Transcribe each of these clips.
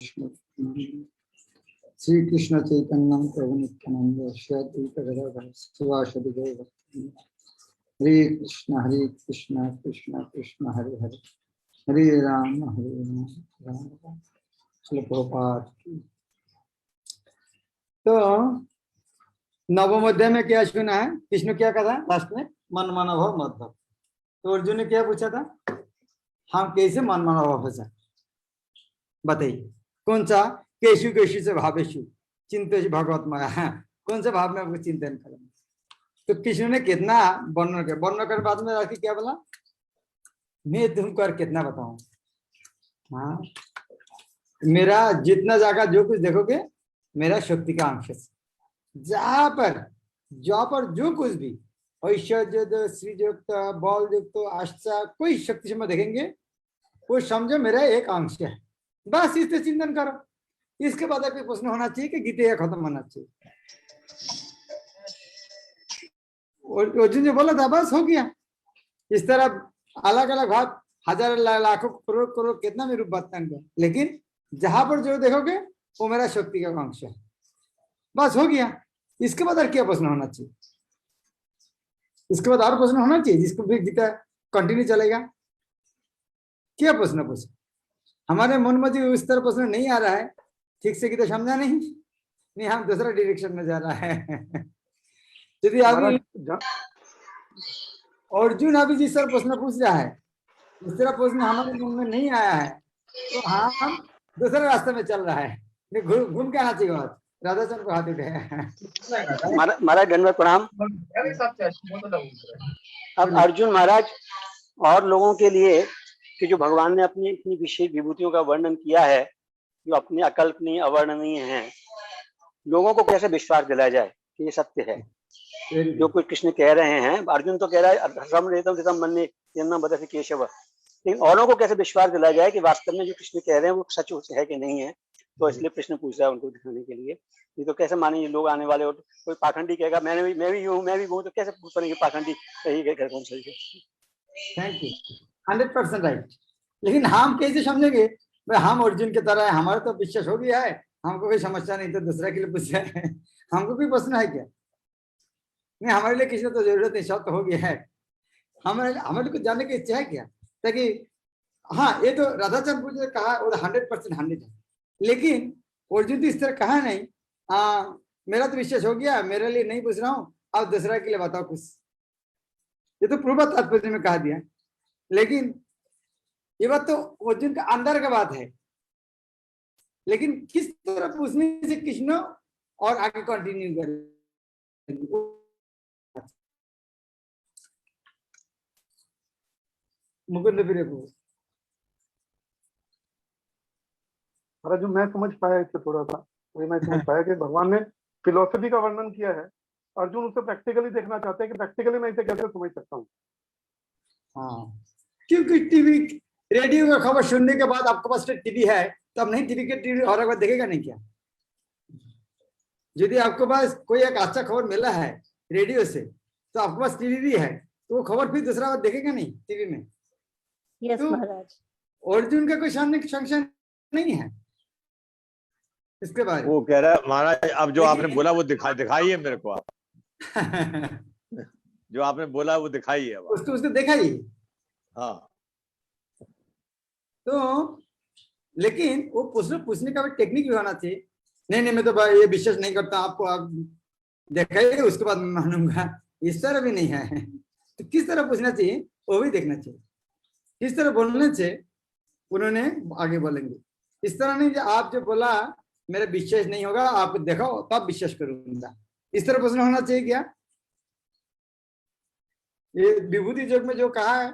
कृष्ण श्री कृष्ण चैतन्य प्रभु नित्यानंद श्री अद्वैत गदाधर शिवासादि गौर भक्तवृंद। हरे कृष्ण कृष्ण कृष्ण हरे हरे हरे राम राम राम। श्रील प्रभुपाद की। तो नवम अध्याय में क्या सुना है? कृष्ण क्या कहा लास्ट में? मन माना भाव मत भाव। तो अर्जुन ने क्या पूछा था? हम कैसे मन माना भाव हो जाए बताइए। कौन सा? केशु केशु से भावेशु चिंतित भगवत माया। कौन से भाव में आपको चिंतन करेंगे? तो कृष्ण ने कितना वर्णन कर, वर्णन कर बाद में आके क्या बोला? मैं तुमको और कितना बताऊं। हाँ, मेरा जितना जागा जो कुछ देखोगे मेरा शक्ति का अंश है। जहां पर जो कुछ भी ऐश्वर्य श्रीयुक्त बल युक्त आशा कोई शक्ति में देखेंगे वो समझो मेरा एक अंश है। बस इससे चिंतन करो। इसके बाद कोई प्रश्न होना चाहिए कि गीता खत्म होना चाहिए। अर्जुन जो बोला था बस हो गया। इस तरह अलग अलग भाव हजार लाखों करोड़ करोड़ कितना भी रूप बताएंगे, लेकिन जहां पर जो देखोगे वो मेरा शक्ति का अंश है। बस हो गया। इसके बाद और क्या प्रश्न होना चाहिए? इसके बाद और प्रश्न होना चाहिए जिसको भी गीता कंटिन्यू चलेगा। क्या प्रश्न पूछ? हमारे मन में जो इस तरह प्रश्न नहीं आ रहा है, ठीक से गीता समझा नहीं, हम दूसरा डायरेक्शन में जा रहा है। यदि अभी अर्जुन अभी जिस तरह प्रश्न पूछ रहा है इस तरह प्रश्न हमारे मन में नहीं आया है, तो हम दूसरे रास्ते में चल रहा है। घूम के आना चाहिए। बात राधाचंद्र को हाथ उठे। महाराज दंडवत प्रणाम। अब अर्जुन महाराज और लोगों के लिए कि जो भगवान ने अपनी इतनी विशेष विभूतियों का वर्णन किया है जो अपनी अकल्पनीय अवर्णनीय हैं, लोगों को कैसे विश्वास दिलाया जाए कि ये सत्य है जो कुछ कृष्ण कह रहे हैं। अर्जुन तो कह रहा है समम मन्ये यन्नं वदति केशव, लेकिन औरों को कैसे विश्वास दिलाया जाए कि वास्तव में जो कृष्ण कह रहे हैं वो सच है कि नहीं है। तो इसलिए प्रश्न पूछ रहा है उनको दिखाने के लिए। ये तो कैसे मानेंगे लोग आने वाले हो, कोई पाखंडी कहेगा मैं भी हूँ, तो कैसे पूछ पाएंगे पाखंडी सही है कौन सही है। Thank you, 100% right. लेकिन हम कैसे समझेंगे? भाई हम अर्जुन की तरह है, हमारा तो विश्वास हो गया है, हमको कोई समस्या नहीं, तो दूसरा के लिए पूछ रहे हैं। हमको कोई प्रश्न है क्या? नहीं, हमारे लिए किसी तो जरूरत नहीं, सब तो हो गया है। हमारे को जानने की इच्छा है क्या? ताकि हाँ, ये तो राधाचंद्र ने कहा वो 100% 100 है, लेकिन अर्जुन तो इस तरह कहा नहीं। मेरा तो विश्वास हो गया, मेरे लिए नहीं पूछ रहा हूँ, अब दूसरा के लिए बताओ कुछ। ये तो पूर्व तात्पर्य में कहा दिया, लेकिन ये बात तो अर्जुन का अंदर का बात है। लेकिन किस तरह पूछने से कृष्ण और आगे कंटिन्यू करेंगे। मुकुंद फिर जो मैं समझ पाया इससे थोड़ा सा, वही मैं समझ पाया कि भगवान ने फिलोसफी का वर्णन किया है, अर्जुन उसे प्रैक्टिकली देखना चाहते हैं कि प्रैक्टिकली मैं इसे कैसे समझ सकता हूँ। हाँ, क्योंकि टीवी रेडियो का खबर सुनने के बाद आपके पास टीवी है, तो अब नहीं टीवी के टीवी और एक बार देखेगा नहीं क्या? यदि आपके पास कोई एक अच्छा खबर मिला है रेडियो से, तो आपके पास टीवी भी है, तो वो खबर फिर दूसरा बार देखेगा नहीं टीवी में। यस महाराज। अर्जुन का कोई सामने संशय नहीं है इसके बारे में। वो कह रहा है महाराज अब जो आपने बोला वो दिखाइए मेरे को आप। जो आपने बोला वो दिखाइए अब। उसको दिखाइए। हाँ, तो लेकिन वो पूछने का भी टेक्निक भी होना चाहिए। नहीं मैं तो ये विश्वास नहीं करता, आपको आप दिखाइए उसके बाद मैं मानूंगा, इस तरह भी नहीं है। तो किस तरह पूछना चाहिए वो भी देखना चाहिए, किस तरह बोलने से उन्होंने आगे बोलेंगे। इस तरह नहीं कि आप जो बोला मेरा विश्वास नहीं होगा, आप देखो तब विश्वास करूंगा, इस तरह प्रश्न होना चाहिए क्या? ये विभूति योग में जो कहा है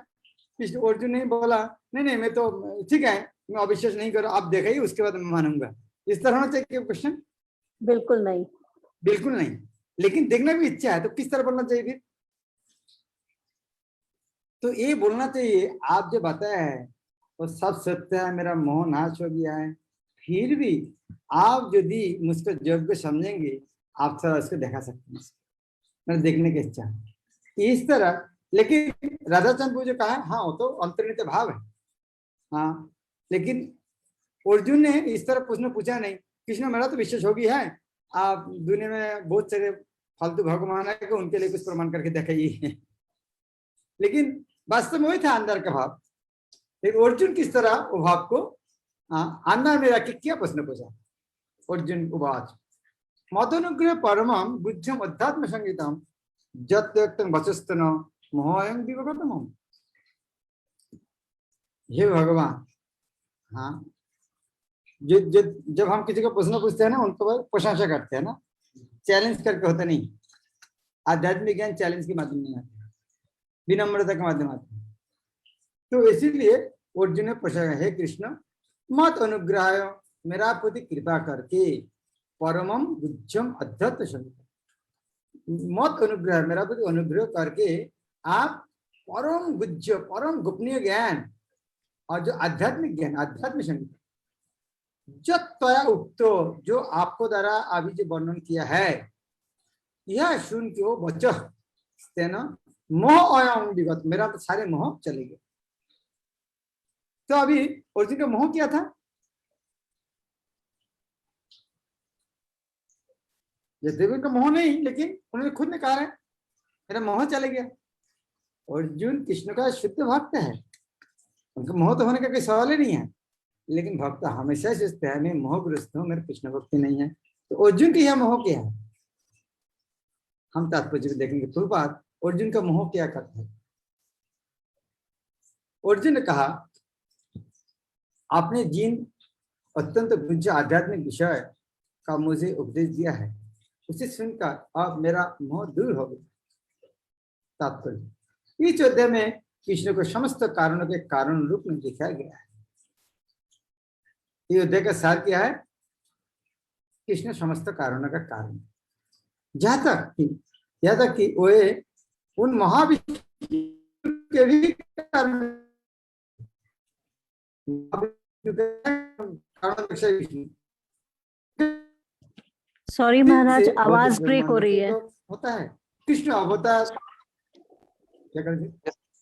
अर्जुन नहीं बोला नहीं मैं तो ठीक है, मैं अविश्वास नहीं करूँ, आप देखाइए उसके बाद मैं मानूंगा, इस तरह होना चाहिए क्वेश्चन? बिल्कुल नहीं, बिल्कुल नहीं। लेकिन देखना भी इच्छा है तो किस तरह बोलना चाहिए फिर? तो ये बोलना चाहिए आप जो बताया है वो सब सत्य है, मेरा मोह नाश हो गया है, फिर भी आप यदि मुझको योग्य समझेंगे आप थोड़ा उसको दिखा सकते हैं, मैं देखने की इच्छा है इस तरह। लेकिन राधाचंद्र को जो कहा हाँ वो तो अंतर्निहित भाव है। हाँ, लेकिन अर्जुन ने इस तरह प्रश्न पूछा नहीं, कृष्ण मेरा तो विशेष होगी है, आप दुनिया में बहुत सारे फालतू भगवान है कि उनके लिए कुछ प्रमाण करके दिखाइए। लेकिन वास्तव में वही था अंदर का भाव। लेकिन अर्जुन किस तरह वो भाव को अंदर में रख के क्या प्रश्न पूछा। अर्जुन उवाच मदनुग्रह परमं बुद्धम अध्यात्म संगीतम जत्यक्तं वचस्तन मोहयं विभगतम। हे भगवान, हाँ, जब हम किसी को प्रश्न पूछते हैं ना, उनको प्रशंसा करते हैं ना, चैलेंज करके होता नहीं। आध्यात्मिक ज्ञान चैलेंज के माध्यम नहीं आता, विनम्रता के माध्यम आते हैं। तो इसीलिए अर्जुन ने पूछा, हे कृष्ण मत अनुग्रह, मेरा प्रति कृपा करके परमम गुज्जम अध्यत्त संगीत, मत अनुग्रह, मेरा प्रति अनुग्रह करके आप परम गुज्ज, परम गोपनीय ज्ञान और जो आध्यात्मिक ज्ञान, आध्यात्म संगीत जो त्वया उक्तो, जो आपको द्वारा अभी जो वर्णन किया है, यह सुन के वो बच तेना मोह अयम विगत, मेरा तो सारे मोह चले गए। तो अभी अर्जुन का मोह क्या था? यद्यपि का मोह नहीं, लेकिन उन्होंने खुद ने कहा है मेरा मोह चले गया। अर्जुन कृष्ण का शुद्ध भक्त है, उनका मोह तो होने का कोई सवाल ही नहीं है। लेकिन भक्त हमेशा सोचते हैं मैं मोहग्रस्त हूं, मेरे कृष्ण भक्ति नहीं है। तो अर्जुन की यह मोह क्या है, हम तात्पर्य में देखेंगे। पूर्व बात अर्जुन का मोह क्या करता है। अर्जुन ने कहा आपने जिन अत्यंत गुज्ज आध्यात्मिक विषय का मुझे उपदेश दिया है, उसे सुनकर अब मेरा मोह दूर हो गया। तात्पर्य इस अध्याय में कृष्ण को समस्त कारणों के कारण रूप में दिखाया गया है। ये अध्याय का सार क्या है? कृष्ण समस्त कारणों का कारण, जहां तक कि वो उन महाविष्णु के भी कारण, सॉरी महाराज, आवाज ब्रेक हो रही है। होता है कृष्ण अवतार, क्या करेंगे?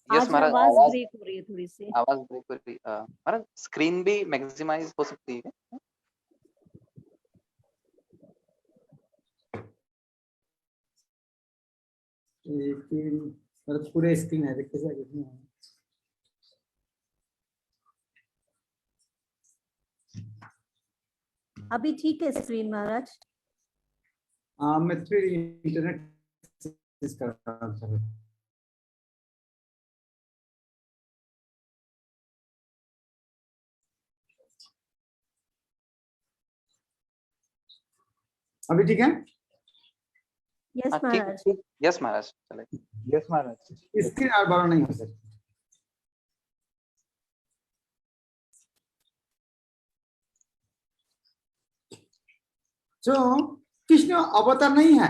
आज आवाज ब्रेक हो रही है थोड़ी सी। आवाज ब्रेक हो रही है महाराज, स्क्रीन भी मैक्सिमाइज हो सकती है। मतलब पूरे स्क्रीन है, देखते हैं। अभी ठीक है स्क्रीन महाराज? मैं फिर इंटरनेट कर रहा हूं। अभी ठीक है? यस महाराज। यस महाराज, चलेगा। यस महाराज। स्क्रीन और बड़ा नहीं हो सकती। जो कृष्ण अवतार नहीं है,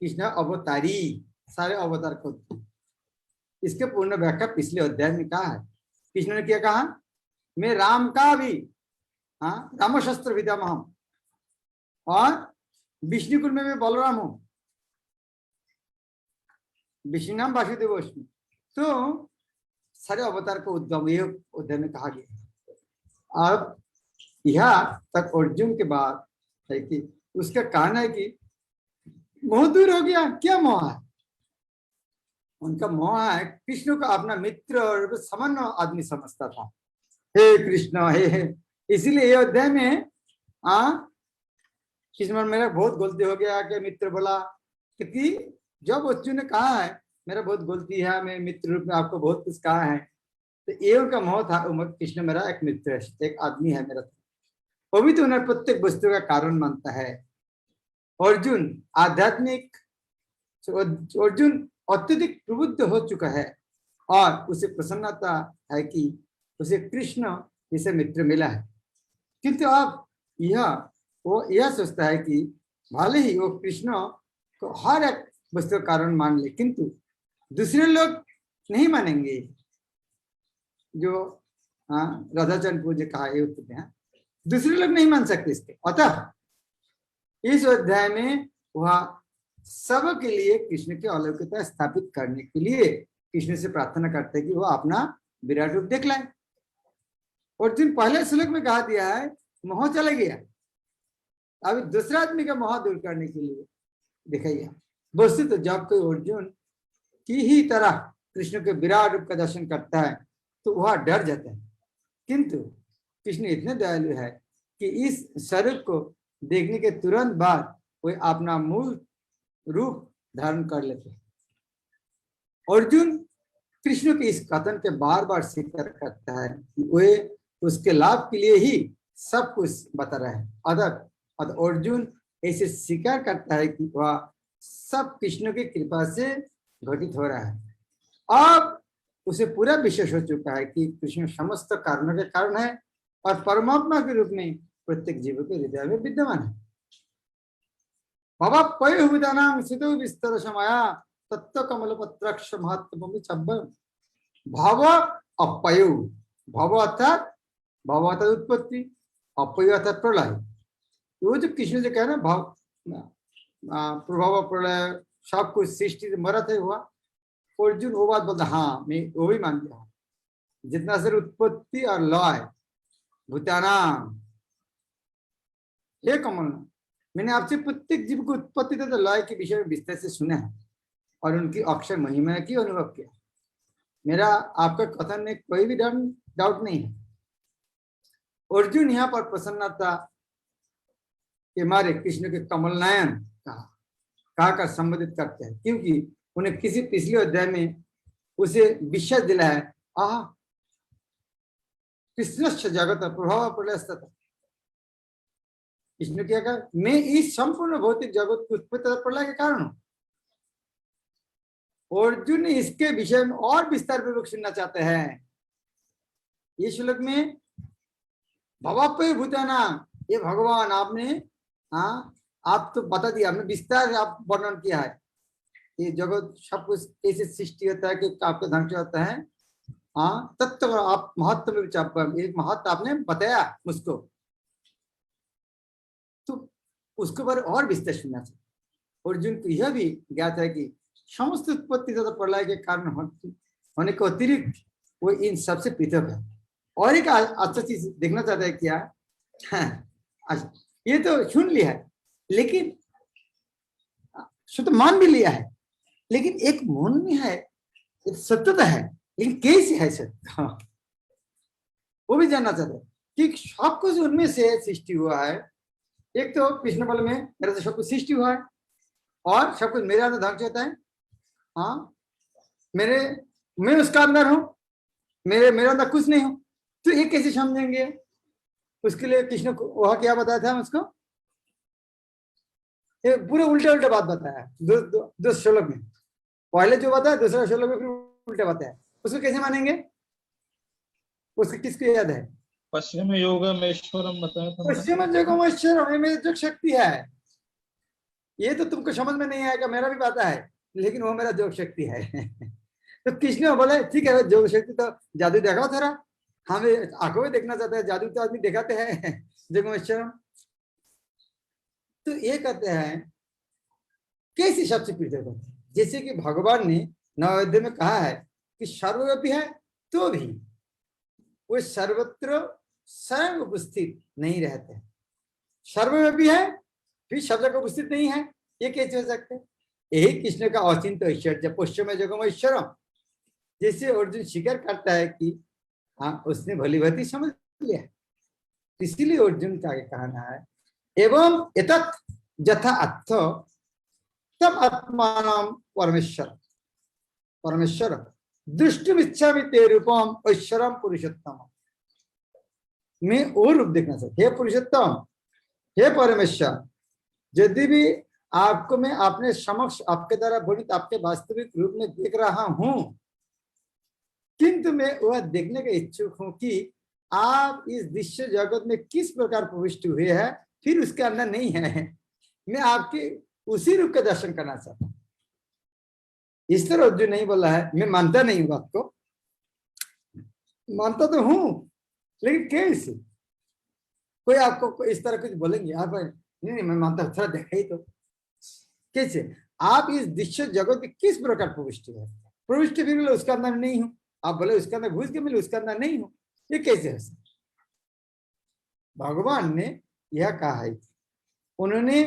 कृष्ण अवतारी, सारे अवतार को। इसके पूर्ण व्याख्या पिछले अध्याय में कहा है। कृष्ण ने क्या कहा? मैं राम का भी, हाँ, रामशस्त्र विद्यामहम, और विष्णुकुल में मैं बलराम हूं, विष्णु नाम वासुदेव अस्मि। तो सारे अवतार को उद्गम ये अध्याय में कहा गया। अब यह तक अर्जुन के बाद है कि उसका कहना है कि मोह दूर हो गया। क्या मोह है? उनका मोह है कृष्ण को अपना मित्र और सामान्य आदमी समझता था। हे कृष्ण, हे इसीलिए ये अध्याय में कृष्ण मेरा बहुत गलती हो गया कि मित्र बोला, क्योंकि जब अर्जुन ने कहा है मेरा बहुत गलती है, मैं मित्र रूप में आपको बहुत कुछ कहा है, तो ये उनका मोह था। कृष्ण मेरा एक मित्र है, एक आदमी है मेरा। वो भी तो उन्हें प्रत्येक वस्तु का कारण मानता है। अर्जुन आध्यात्मिक, अर्जुन अत्यधिक प्रबुद्ध हो चुका है और उसे प्रसन्नता है कि उसे कृष्ण जैसे मित्र मिला है। किंतु अब वो यह सोचता है कि भले ही वो कृष्ण को हर एक वस्तु का कारण मान ले, किंतु दूसरे लोग नहीं मानेंगे। जो राधाचंद्र पूज्य कहा ये उत्तर है, दूसरे लोग नहीं मान सकते इसके। अतः इस अध्याय में वह सबके लिए कृष्ण की अलौकिकता स्थापित करने के लिए कृष्ण से प्रार्थना करते हैं कि वो अपना विराट रूप देख लाए। अर्जुन पहले श्लोक में कहा दिया है मोह चला गया, अभी दूसरा आदमी का मोह दूर करने के लिए दिखाइए। वस्तु तो जब कोई अर्जुन की ही तरह कृष्ण के विराट रूप का दर्शन करता है तो वह डर जाता है, किंतु कृष्ण इतने दयालु है कि इस स्वरूप को देखने के तुरंत बाद वे अपना मूल रूप धारण कर लेते हैं। अर्जुन कृष्ण के इस कथन के बार बार स्वीकार करता है कि वे उसके लाभ के लिए ही सब कुछ बता रहे हैं। अतः अर्जुन ऐसे स्वीकार करता है कि वह सब कृष्ण की कृपा से घटित हो रहा है। अब उसे पूरा विश्वास हो चुका है कि कृष्ण समस्त कारणों के कारण है और परमात्मा के रूप में प्रत्येक जीव के हृदय में विद्यमान है। बाबा पयुदानां सिद्धो विस्तर समाया तत्व कमल पत्रक्ष महत्व भाव अपयु। भाव अर्थात उत्पत्ति, अपयु अर्थात प्रलय। वो जो कृष्ण जो कह रहे भाव प्रभाव प्रलय सब कुछ सृष्टि मरा थे हुआ, अर्जुन वो बात बोलता हाँ मैं वो भी मानता हूँ। जितना सर उत्पत्ति और लय भूतानाम, हे कमल मैंने आपसे प्रत्येक जीव को उत्पत्ति तथा लय के विषय में विस्तार से सुना है और उनकी अक्षय महिमा की अनुभव किया। मेरा आपका कथन में कोई भी डाउट नहीं है। अर्जुन यहाँ पर प्रसन्नता के मारे कृष्ण के कमल नयन कहा कर संबोधित करते हैं, क्योंकि उन्हें किसी पिछले अध्याय में उसे विश्वास दिला है आह कृष्णश्च जगत प्रभाव प्रलय। कृष्ण क्या कहा, मैं इस संपूर्ण भौतिक जगत की उत्पत्ति और प्रलय के कारण हूं। अर्जुन इसके विषय में और विस्तार पूर्वक सुनना चाहते हैं। ये श्लोक में भवाप्य भूताना, ये भगवान आपने आप तो बता दिया, आपने विस्तार आप वर्णन किया है। ये जगत सब कुछ कैसे सृष्टि होता है कि आपका ढंग से होता है। तत्व आप महत्व में एक महत्व आपने बताया मुझको, तो उसके बारे और विस्तार सुनना चाहिए। अर्जुन को यह भी ज्ञात है कि समस्त उत्पत्ति तथा प्रलय के कारण होने के अतिरिक्त वो इन सबसे पृथक है। और एक अच्छा चीज देखना चाहता है क्या, ये तो सुन लिया है लेकिन तो मान भी लिया है, लेकिन एक मन में है, एक सत्यता है, लेकिन कैसे है सत्य वो भी जानना चाहता है कि सब कुछ उनमें से सृष्टि हुआ है। एक तो कृष्ण बल में मेरे से सब कुछ सृष्टि हुआ है और सब कुछ मेरे अंदर ढंग से होता है। मैं उसका अंदर हूं, मेरे अंदर कुछ नहीं हूं, तो ये कैसे समझेंगे? उसके लिए कृष्ण को वह क्या बताया था उसको, ये पूरे उल्टे बात बताया दो श्लोक में। पहले जो बताया दूसरा श्लोक में फिर उल्टे बताया, उसको कैसे मानेंगे? उसको किसको याद है? पश्चिम योगमेश्वरम बताया था। पश्चिम योगमेश्वरम में जो शक्ति है, ये तो तुमको समझ में नहीं आएगा, मेरा भी पता है, लेकिन वो मेरा जोग शक्ति है। तो कृष्ण बोले ठीक है जोग शक्ति तो जादू देखा थोड़ा, हमें आंखों में देखना चाहता है, जादू तो आदमी दिखाते हैं जोगमेश्वरम। तो ये कहते हैं कैसे सबसे पृथक होते हैं, जैसे कि भगवान ने नवोदय में कहा है कि सर्वव्यापी है तो भी वो सर्वत्र स्वयं उपस्थित नहीं रहते। सर्वव्यापी है फिर सब जगह उपस्थित नहीं है, ये कैसे हो सकते हैं? यही कृष्ण का अचिंत्य ऐश्वर्य पश्चिम जगम ऐश्वर्यम, जैसे अर्जुन स्वीकार करता है कि हाँ उसने भली भांति समझ लिया, इसीलिए अर्जुन का कहना है एवं एतत् यथा अर्थ तम आत्मानं परमेश्वर दृष्टुमिच्छामि ते रूपम ऐश्वरम पुरुषोत्तम। मैं और रूप देखना चाहता, हे पुरुषोत्तम, हे परमेश्वर, यदि भी आपको मैं अपने समक्ष आपके द्वारा वर्णित आपके वास्तविक रूप में देख रहा हूं, किंतु मैं वह देखने का इच्छुक हूं कि आप इस दृश्य जगत में किस प्रकार प्रविष्ट हुए हैं, फिर उसके अंदर नहीं है। मैं आपके उसी रूप का दर्शन करना चाहता हूं। इस तरह अर्जुन नहीं बोला है, मैं मानता नहीं हूं बात को, मानता तो हूं लेकिन कैसे? कोई आपको इस तरह कुछ बोलेंगे आप नहीं मैं मानता हूं, थोड़ा देखा ही तो कैसे? आप इस दृश्य जगत में किस प्रकार प्रविष्ट है, प्रविष्ट फिर बोले उसके अंदर नहीं हूं, आप बोले उसके अंदर घुस के मिले उसके अंदर नहीं हूं, ये कैसे है? भगवान ने यह कहा है, उन्होंने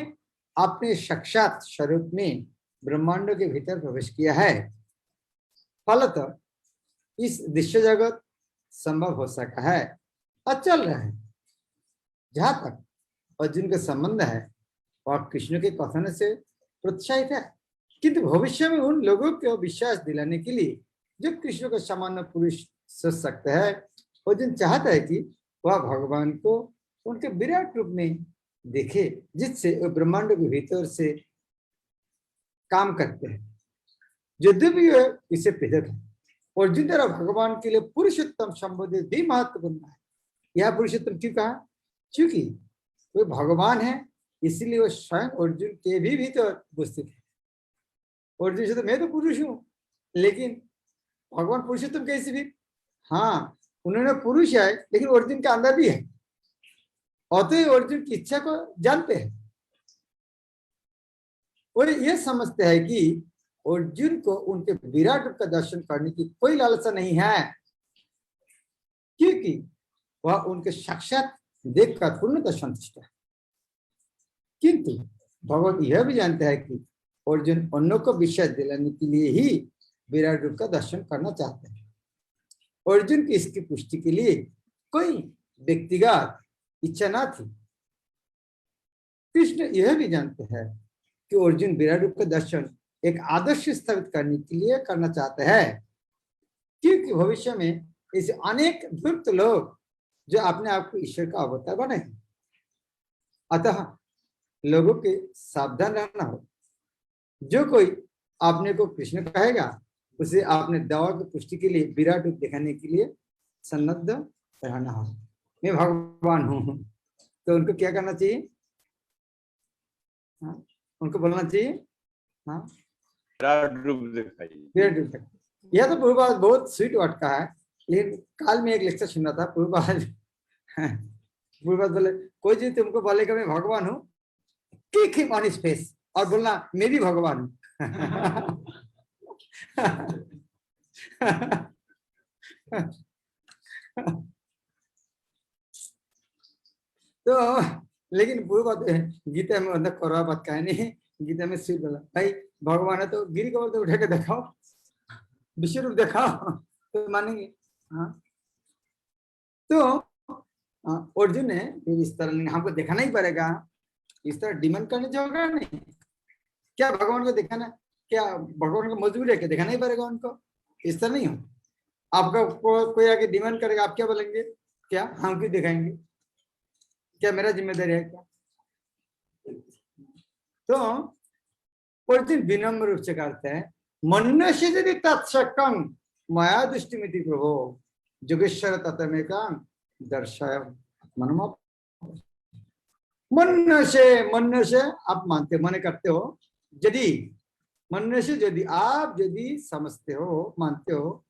अपने साक्षात स्वरूप में ब्रह्मांडों के भीतर प्रवेश किया है, फलतः इस दृश्य जगत संभव हो सका है और चल रहा है। जहां तक अर्जुन का संबंध है वह कृष्ण के कथन से प्रोत्साहित है, किंतु भविष्य में उन लोगों को विश्वास दिलाने के लिए जो कृष्ण को सामान्य पुरुष सोच सकते हैं, अर्जुन चाहता है कि वह भगवान को उनके विराट रूप में देखे, जिससे वो ब्रह्मांड के भीतर से काम करते हैं। यद्यपि वह इसे पृथक है, अर्जुन द्वारा भगवान के लिए पुरुषोत्तम संबोधित भी महत्वपूर्ण है। यह पुरुषोत्तम क्यों कहा? क्योंकि वे भगवान है, इसलिए वो स्वयं अर्जुन के भी भीतर उपस्थित है। अर्जुन से तो मैं तो पुरुष हूं, लेकिन भगवान पुरुषोत्तम कैसे भी? हाँ, उन्होंने पुरुष है, लेकिन अर्जुन के अंदर भी है। अतः अर्जुन की इच्छा को जानते हैं और ये समझते हैं कि अर्जुन को उनके विराट रूप का दर्शन करने की कोई लालसा नहीं है, क्योंकि वह उनके साक्षात देखकर पूर्णतः संतुष्ट है। किंतु भगवान यह भी जानते हैं कि अर्जुन अन्यों को विश्वास दिलाने के लिए ही विराट रूप का दर्शन करना चाहते हैं। अर्जुन की इसकी पुष्टि के लिए कोई व्यक्तिगत इच्छा ना थी। कृष्ण यह भी जानते हैं कि अर्जुन विराट रूप का दर्शन एक आदर्श स्थापित करने के लिए करना चाहते हैं, क्योंकि भविष्य में ऐसे अनेक धूर्त लोग जो अपने आप को ईश्वर का अवतार बने हैं। अतः लोगों के सावधान रहना हो। जो कोई अपने को कृष्ण कहेगा, उसे अपने दावा की पुष्टि के लिए विराट रूप दिखाने के लिए सन्नद्ध रहना हो। मैं भगवान हूँ, तो उनको क्या करना चाहिए? हाँ, उनको बोलना चाहिए हाँ, विराट रूप दिखाइए। विराट रूप दिखाइए। यह तो पूर्वपाद बहुत स्वीट वर्ड का है, लेकिन काल में एक लेक्चर सुना था पूर्वपाद बोले कोई जी तुमको बोलेगा मैं भगवान हूँ, kick him on his face और बोलना मैं भी भगवान हूँ। तो लेकिन पूरी बात गीता में अंदर करवा बात का है नहीं। गीता में सिर्फ बोला भाई भगवान है तो गिरी कमल तो उठा के दिखाओ, विश्व रूप दिखाओ तो मानेंगे। हाँ, तो अर्जुन ने इस तरह हमको दिखाना ही पड़ेगा, इस तरह डिमांड करने जाओगा नहीं। क्या भगवान को दिखाना, क्या भगवान को मजबूरी है कि दिखाना ही पड़ेगा उनको? इस तरह नहीं हो। आपका कोई आके डिमांड करेगा, आप क्या बोलेंगे? क्या हम क्यों दिखाएंगे? क्या मेरा जिम्मेदारी है क्या? तो अर्जुन विनम्र रूप से करते हैं, मनुष्य यदि तत्सकं माया दृष्टिमिति प्रभो जोगेश्वर तत्मेकां दर्शाय मनम। मनुष्य आप मानते मने करते हो, यदि मनुष्य यदि आप यदि समझते हो मानते हो,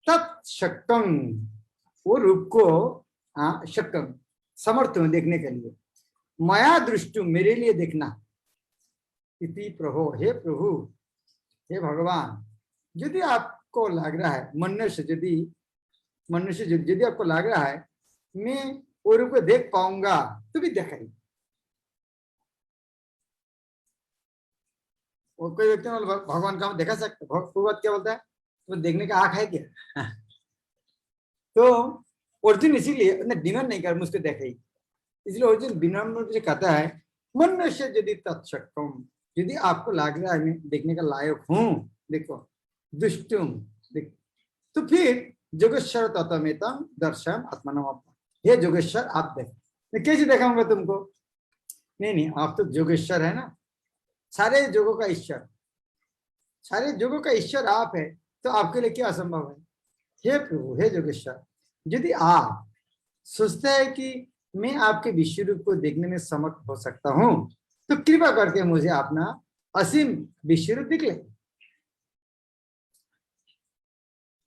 तत्शक्कं वो रूप को शक्कं समर्थ हो देखने के लिए, माया दृष्टि मेरे लिए देखना, इति प्रभो हे प्रभु हे भगवान। यदि आपको लग रहा है मनुष्य यदि आपको लग रहा है मैं वो रूप को देख पाऊंगा तो भी दिखाई। वो कोई व्यक्ति भगवान का देखा सकते भगवत क्या बोलता है वो देखने का आंख है क्या? तो अर्जुन इसीलिए डिमांड नहीं कर मुझको देखाई, इसलिए अर्जुन विनम्र से कहता है मनुष्य यदि तत्सक्कम, यदि आपको लग रहा है मैं देखने का लायक हूं, देखो दुष्टुम देख, तो फिर जोगेश्वर तत्वमेतम दर्शन आत्मनम। हे जोगेश्वर आप देख, मैं कैसे दिखाऊंगा तुमको? नहीं आप तो जोगेश्वर है ना, सारे जोगों का ईश्वर, सारे जोगों का ईश्वर आप है, तो आपके लिए क्या असंभव है? हे प्रभु हे जोगेश्वर, यदि आप सोचते हैं कि मैं आपके विश्व रूप को देखने में समर्थ हो सकता हूं, तो कृपा करके मुझे अपना असीम विश्व रूप दिखले।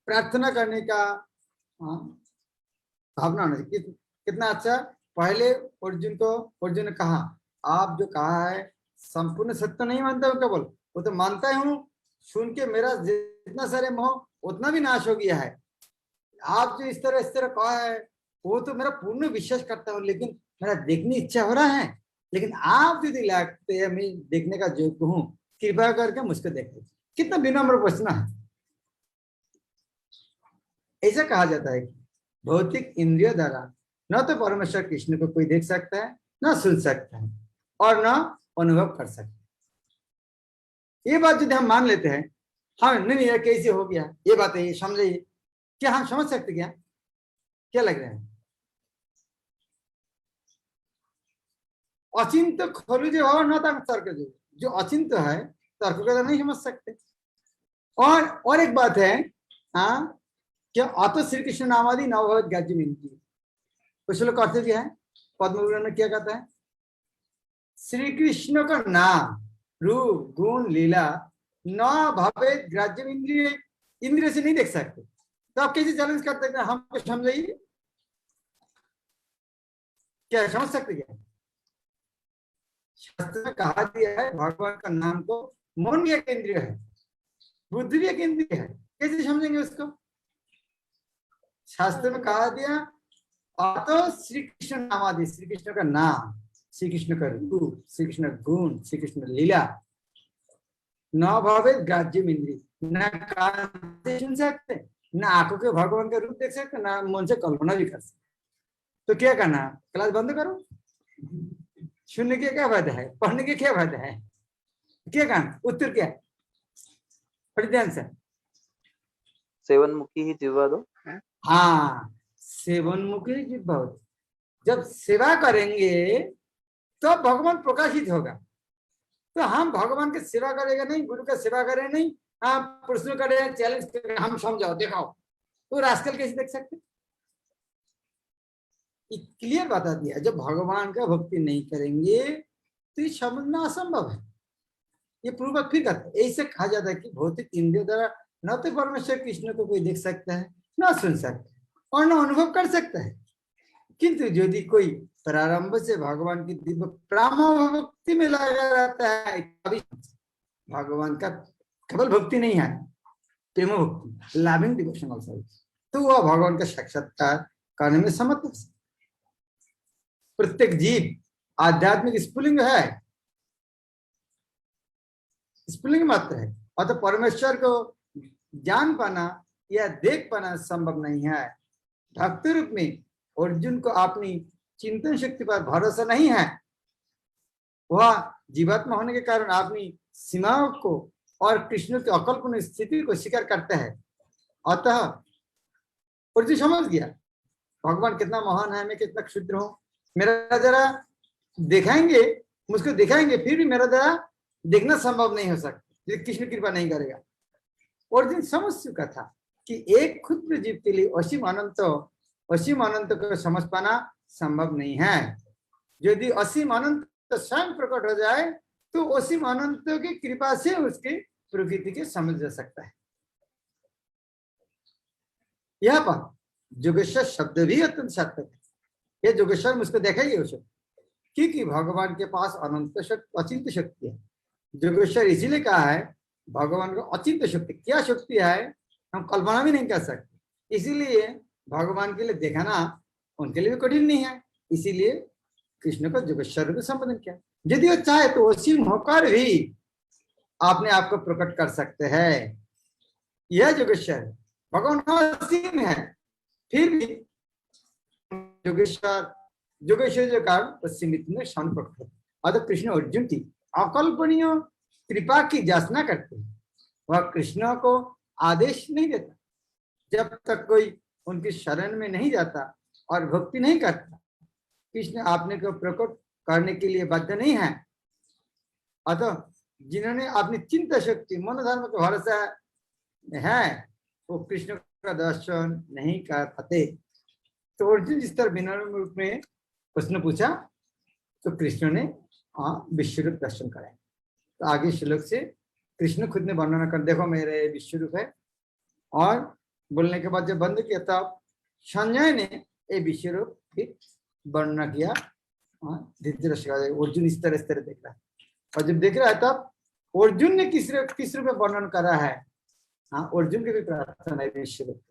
प्रार्थना करने का भावना होना चाहिए। कितना अच्छा पहले अर्जुन ने कहा आप जो कहा है संपूर्ण सत्य नहीं मानता हूं, क्या बोल वो तो मानता हूं, सुन के मेरा जितना सारे मोह उतना भी नाश हो गया है। आप जो इस तरह कहा है वो तो मेरा पूर्ण विश्वास करता हूँ, लेकिन मेरा देखने इच्छा हो रहा है, लेकिन आप यदि लगते हैं मैं देखने का योग्य हूँ, कृपया करके मुझको देख लीजिए। कितना विनम्र प्रश्न है। ऐसा कहा जाता है कि भौतिक इंद्रियों द्वारा न तो परमेश्वर कृष्ण को कोई देख सकता है, न सुन सकता है, और न अनुभव कर सकता है। ये बात यदि हम मान लेते हैं, हाँ नहीं ये कैसे हो गया, ये बात है, ये समझिए, क्या हम समझ सकते क्या? क्या लग रहा है? अचिंत खोलू जो हो न तर्क, जो अचिंत है तर्क को तो नहीं समझ सकते। और एक बात है, हाँ, क्या अतो श्री कृष्ण नामादि नवभवत गाज्य मिनती, कुछ लोग कहते क्या है, पद्म में क्या कहता है, श्री कृष्ण का नाम रूप गुण लीला न भावे ग्राज्य इंद्रिय, इंद्रिय से नहीं देख सकते। तो आप कैसे चैलेंज करते हैं? हमको समझाइए, क्या समझ सकते क्या? शास्त्र में कहा दिया है भगवान का नाम को मन भी एक इंद्रिय है, बुद्धि भी एक इंद्रिय है, कैसे समझेंगे उसको? शास्त्र में कहा दिया तो श्री कृष्ण नामादि, श्री कृष्ण का नाम, श्री कृष्ण का रूप, श्री कृष्ण गुण, श्री कृष्ण लीला न भावे ग्राज्य इंद्रिय, न कान से सुन सकते, न आंखों के भगवान का रूप देख सकते, न मन से कल्पना भी कर सकते। तो क्या करना? क्लास बंद करो। सुनने के क्या फायदा है, पढ़ने के क्या फायदा है? क्या कहना? उत्तर क्या है? बड़ी ध्यान से। सेवन मुखी ही जिह्वा दो। हाँ, सेवन मुखी जिह्वा। जब सेवा करेंगे तो भगवान प्रकाशित होगा। तो हम भगवान की सेवा करेगा नहीं, गुरु का सेवा करें नहीं, आप प्रश्न करें, चैलेंज करें, हम समझाओ दिखाओ, तो रास्कल कैसे देख सकते? क्लियर बता दिया, जब भगवान का भक्ति नहीं करेंगे तो ये समझना असंभव है। ये पूर्वक फिर कहते, ऐसे कहा जाता है कि भौतिक इंद्रियों द्वारा न तो परमेश्वर कृष्ण को कोई देख सकता है, न सुन सकता है, और न अनुभव कर सकता है। किंतु यदि कोई प्रारंभ से भगवान की दिव्य प्रेम भक्ति में लगा रहता है, अभी भगवान का केवल भक्ति नहीं है, प्रेम भक्ति, लविंग डिवोशन ऑल्सो, तो वह भगवान का साक्षात्कार करने में समर्थ है। प्रत्येक जीव आध्यात्मिक स्फुलिंग है, स्फुलिंग मात्र है, अतः परमेश्वर को जान पाना या देख पाना संभव नहीं है। भक्त रूप में अर्जुन को अपनी चिंतन शक्ति पर भरोसा नहीं है, वह जीवात्मा होने के कारण अपनी सीमाओं को और कृष्ण की अकल्पनीय स्थिति को स्वीकार करता है। अतः अर्जुन समझ गया भगवान कितना महान है, मैं कितना क्षुद्र हूं, मेरा जरा दिखाएंगे, मुझको दिखाएंगे, फिर भी मेरा जरा देखना संभव नहीं हो सकता, कृष्ण कृपा नहीं करेगा। अर्जुन समझ चुका था कि एक क्षुद्र जीव के लिए असीम अनंत को समझ पाना संभव नहीं है। यदि असीम अनंत स्वयं प्रकट हो जाए तो असीम अनंत की कृपा से उसकी प्रकृति के समझ जा सकता है। यहाँ पर जोगेश्वर शब्द भी अत्यंत सार्थक है। ये जोगेश्वर मुझको देखेगी उसे, क्योंकि भगवान के पास अनंत शक्ति, अचिंत शक्ति है। जोगेश्वर इसीलिए कहा है भगवान को अचिंत शक्ति, क्या शक्ति है हम कल्पना भी नहीं कर सकते। इसीलिए भगवान के लिए दिखाना उनके लिए भी कठिन नहीं है, इसीलिए कृष्ण को जोगेश्वर को संबोधन किया। यदि वो चाहे तो असीम होकर भी अपने आप को प्रकट कर सकते हैं। यह जोगेश्वर भगवान असीम है, फिर भी जोगेश्वर जो कारण सीमित में शान प्रकट है। अतः कृष्ण अर्जुन की अकल्पनीय कृपा की याचना करते हैं। वह कृष्ण को आदेश नहीं देता, जब तक कोई उनकी शरण में नहीं जाता और भक्ति नहीं करता, कृष्ण आपने को प्रकट करने के लिए बाध्य नहीं है। अतः जिन्होंने अपनी चिंता शक्ति मनोधर्म को भरोसा है, वो कृष्ण का दर्शन नहीं कर पाते। तो अर्जुन जिस तरह विनम्र रूप में प्रश्न पूछा तो कृष्ण ने विश्वरूप दर्शन कराए। तो आगे श्लोक से कृष्ण खुद ने वर्णन कर, देखो मेरे विश्वरूप है, और बोलने के बाद जब बंद किया तब संजय ने ये विश्वरूप फिर वर्णन किया। धृतराष्ट्र अर्जुन इस तरह देख रहा है, और जब देख रहा है तब अर्जुन ने किस रूप में वर्णन करा है। अर्जुन की भी प्रार्थना है विश्वरूप,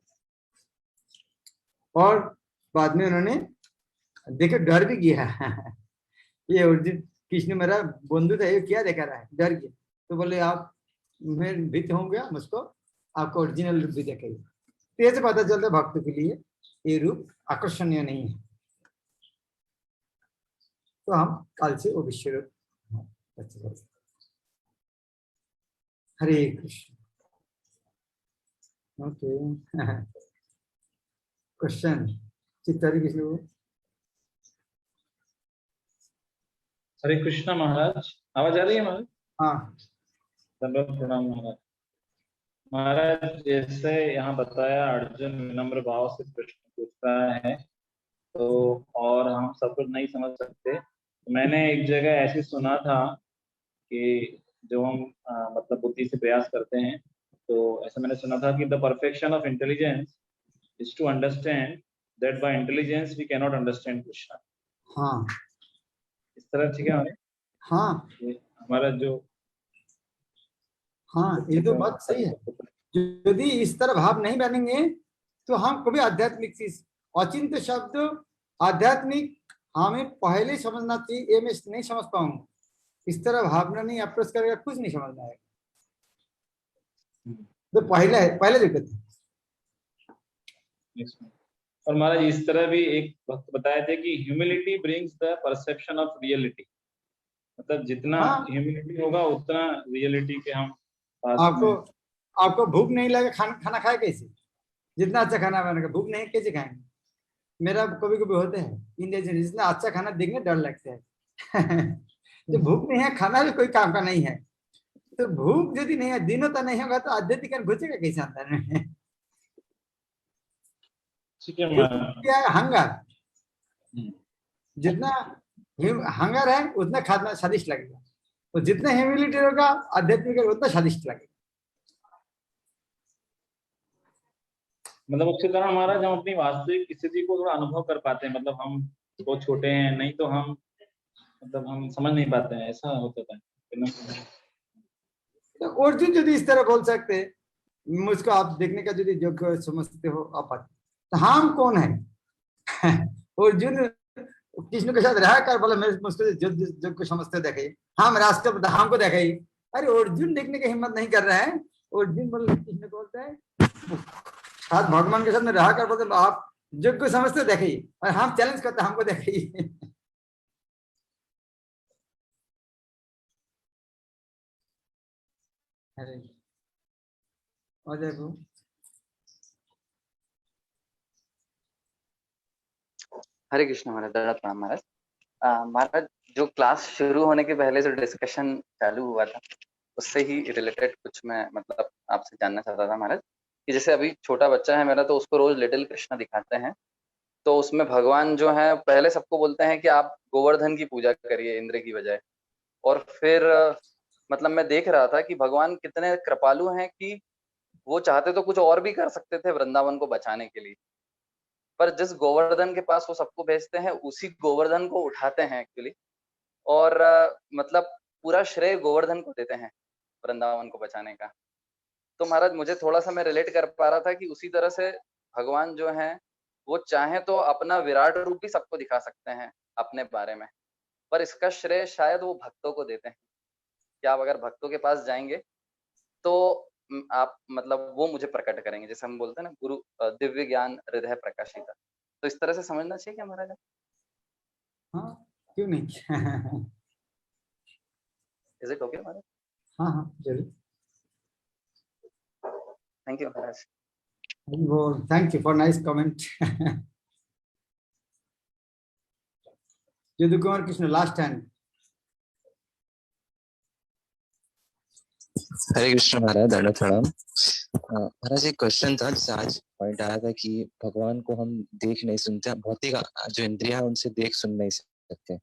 और बाद में उन्होंने देखो डर भी गया। ये अर्जुन कृष्ण मेरा बंधु था, ये क्या देखा रहा है, डर गया। तो बोले आप मैं भीत हो गया, मुझको आपको ओरिजिनल रूप भी दिखाइए। तो ये से पता चलता है भक्त के लिए ये रूप आकर्षणीय नहीं है। तो हम कल से वो विश्व रूप हरे कृष्ण। ओके क्वेश्चन चित्तारी किसी को? हरे कृष्णा महाराज, आवाज आ रही है महाराज? हाँ दंडवत प्रणाम महाराज। महाराज जैसे यहाँ बताया अर्जुन विनम्र भाव से प्रश्न पूछता है, तो और हम सब कुछ नहीं समझ सकते। तो मैंने एक जगह ऐसे सुना था कि जो हम मतलब बुद्धि से प्रयास करते हैं, तो ऐसा मैंने सुना था कि the perfection of intelligence is to understand that by intelligence we can not understand Krishna. हाँ इस तरह ठीक है हमें? हाँ ये हमारा जो हाँ, ये तो बात सही है। यदि इस तरह भाव नहीं बनेंगे तो हम कभी आध्यात्मिक चीज अचिंत शब्द आध्यात्मिक हमें पहले समझना चाहिए, ये मैं नहीं समझ पाऊंगा। इस तरह भावना नहीं अप्रोच करेगा, कुछ नहीं समझना है। तो पहले दिक्कत है। और महाराज इस तरह भी एक भक्त बताए थे कि humility brings the perception of reality. मतलब जितना ह्यूमिलिटी होगा उतना रियलिटी के हम पास आपको में। आपको भूख नहीं लगे, खाना खाए कैसे? जितना अच्छा खाना बनेगा, भूख नहीं कैसे खाएंगे? मेरा कभी कभी होते हैं इंडियन, जितना अच्छा खाना देखने डर लगता है। तो भूख नहीं है, खाना भी कोई काम का नहीं है। तो भूख यदि नहीं है, दिनों तक नहीं होगा तो आध्यात्मिक घुसेगा कैसे अंदर में? ठीक है महाराज। क्या है? हंगर। जितना हंगर है उतना खाना स्वादिष्ट लगेगा, तो जितना ह्यूमिलिटी होगा आध्यात्मिक उतना स्वादिष्ट लगेगा। मतलब उसकी तरह महाराज हम अपनी वास्तविक स्थिति को थोड़ा अनुभव कर पाते हैं। मतलब हम बहुत छोटे हैं, नहीं तो हम मतलब हम समझ नहीं पाते हैं, ऐसा होता था। तो अर्जुन यदि इस तरह बोल सकते, मुझको आप देखने का यदि योग्य समझते हो आप, तो हम कौन है? अर्जुन कृष्ण के साथ रहा कर बोला मैं मुझको जो को समझते हो देखाइए, हम राष्ट्र हमको देखाइए। अरे अर्जुन देखने की हिम्मत नहीं कर रहा है। अर्जुन बोले, कृष्ण बोलते हैं साथ भगवान के साथ में रहा कर बोलते आप जो को समझते हो देखाइए, और हम चैलेंज करते हमको देखाइए। अरे देखो हरे कृष्ण महाराज, दंडवत प्रणाम महाराज। महाराज जो क्लास शुरू होने के पहले जो डिस्कशन चालू हुआ था उससे ही रिलेटेड कुछ मैं मतलब आपसे जानना चाहता था महाराज, कि जैसे अभी छोटा बच्चा है मेरा, तो उसको रोज लिटिल कृष्णा दिखाते हैं, तो उसमें भगवान जो है पहले सबको बोलते हैं कि आप गोवर्धन की पूजा करिए इंद्र की बजाय। और फिर मतलब मैं देख रहा था कि भगवान कितने कृपालु हैं कि वो चाहते तो कुछ और भी कर सकते थे वृंदावन को बचाने के लिए, पर जिस गोवर्धन के पास वो सबको भेजते हैं उसी गोवर्धन को उठाते हैं एक्चुअली, और मतलब पूरा श्रेय गोवर्धन को देते हैं वृंदावन को बचाने का। तो महाराज मुझे थोड़ा सा मैं रिलेट कर पा रहा था कि उसी तरह से भगवान जो है वो चाहे तो अपना विराट रूप भी सबको दिखा सकते हैं अपने बारे में, पर इसका श्रेय शायद वो भक्तों को देते हैं कि आप अगर भक्तों के पास जाएंगे तो आप मतलब वो मुझे प्रकट करेंगे, जैसे हम बोलते हैं ना गुरु दिव्य ज्ञान हृदय प्रकाशिता। तो इस तरह से समझना चाहिए क्या महाराज? हाँ क्यों नहीं। इज इट ओके महाराज? हाँ हाँ जरूर। थैंक यू महाराज। Thank you for nice comment. Yadu Kumar Krishna last time. Hare Krishna महाराज, दंडवत प्रणाम। महाराज एक क्वेश्चन था, जैसे आज पॉइंट आया था कि भगवान को हम देख नहीं सुनते, भौतिक जो इंद्रिया है उनसे देख सुन नहीं सकते,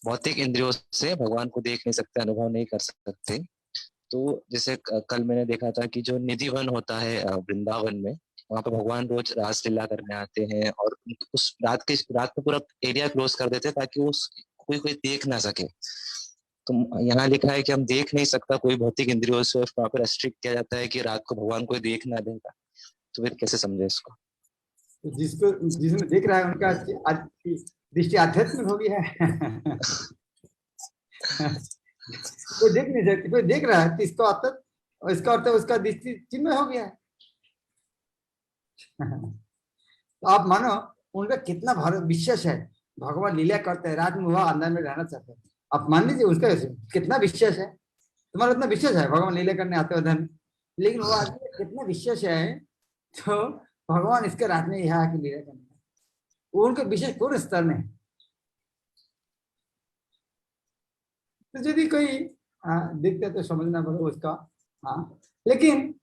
भौतिक इंद्रियों से भगवान को देख नहीं सकते, अनुभव नहीं कर सकते। तो जैसे कल मैंने देखा था कि जो निधि वन होता है वृंदावन में, वहाँ पे भगवान रोज रासलीला करने आते हैं, और उस रात में पूरा एरिया क्लोज कर देते हैं ताकि वो कोई देख ना सके। तो यहाँ लिखा है कि हम देख नहीं सकता कोई भौतिक इंद्रियों से, वहाँ पर रेस्ट्रिक्ट किया जाता है कि रात को भगवान कोई देख ना देगा। तो फिर कैसे समझे इसको? जिसको जिसने देख रहा है उनका दृष्टि आध्यात्मिक हो गया है। कोई देख नहीं सकती, कोई देख रहा है तो इसका अर्थ उसका दृष्टि चिन्ह हो गया है। तो आप मानो उनका कितना विश्वास है, भगवान लीला करते हैं, रात में वह अंदर में रहना चाहते हैं। आप मान लीजिए उसका कितना विश्वास है, तुम्हारा इतना विश्वास है भगवान लीला करने आते हैं धन, लेकिन वो आदमी कितना विश्वास है तो भगवान इसके रात में यहाँ आके लीला करने, वो उनके विशेष कौन स्तर में। तो यदि कोई दिखता तो समझना पड़ेगा उसका। हाँ, लेकिन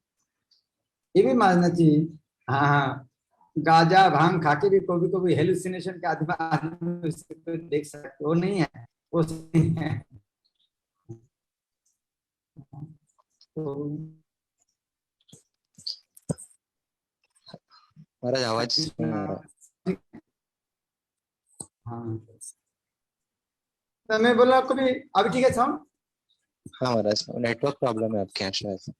ये भी मानना चाहिए, हाँ, गाजा भांग खाके भी कभी कभी हेलुसिनेशन के आदमी उसको देख सकते, वो नहीं है, वो नहीं है। तो महाराज आवाज नहीं आ रहा। हाँ, तो मैं बोला कभी अभी ठीक है साउंड? हाँ महाराज, नेटवर्क प्रॉब्लम है आपके यहाँ शायद।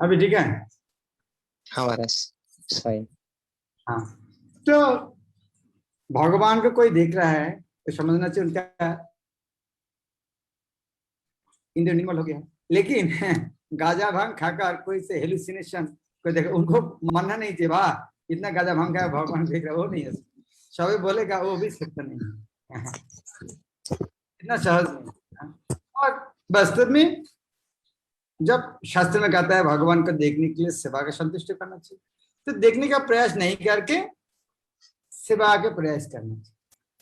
अभी ठीक है? हाँ महाराज, फाइन। हाँ, तो भगवान को कोई देख रहा है तो समझना चाहिए उनका इंद्रिय निर्मल हो गया। लेकिन गाजा भांग खाकर कोई से हेलुसिनेशन कोई देख, उनको मानना नहीं चाहिए वाह इतना गाजा भांग खाया भगवान देख रहा, वो नहीं है। सभी बोलेगा वो भी सत्य नहीं है, इतना सहज नहीं। और वास्तव में जब शास्त्र में कहता है भगवान को देखने के लिए सेवा का संतुष्ट करना चाहिए, तो देखने का प्रयास नहीं करके सेवा के प्रयास करना चाहिए।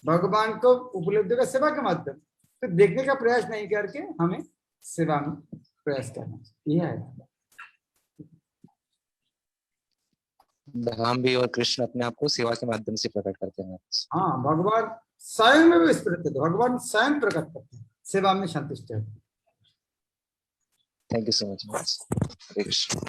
भगवान को उपलब्धि का सेवा के माध्यम, तो देखने का प्रयास नहीं करके हमें सेवा में प्रयास करना चाहिए। यह है धाम भी और कृष्ण अपने आप को सेवा के माध्यम से प्रकट करते हैं। हाँ, भगवान स्वयं में भी प्रकट, भगवान स्वयं प्रकट करते हैं, सेवा में संतुष्ट है। Thank you so much. Hare Krishna.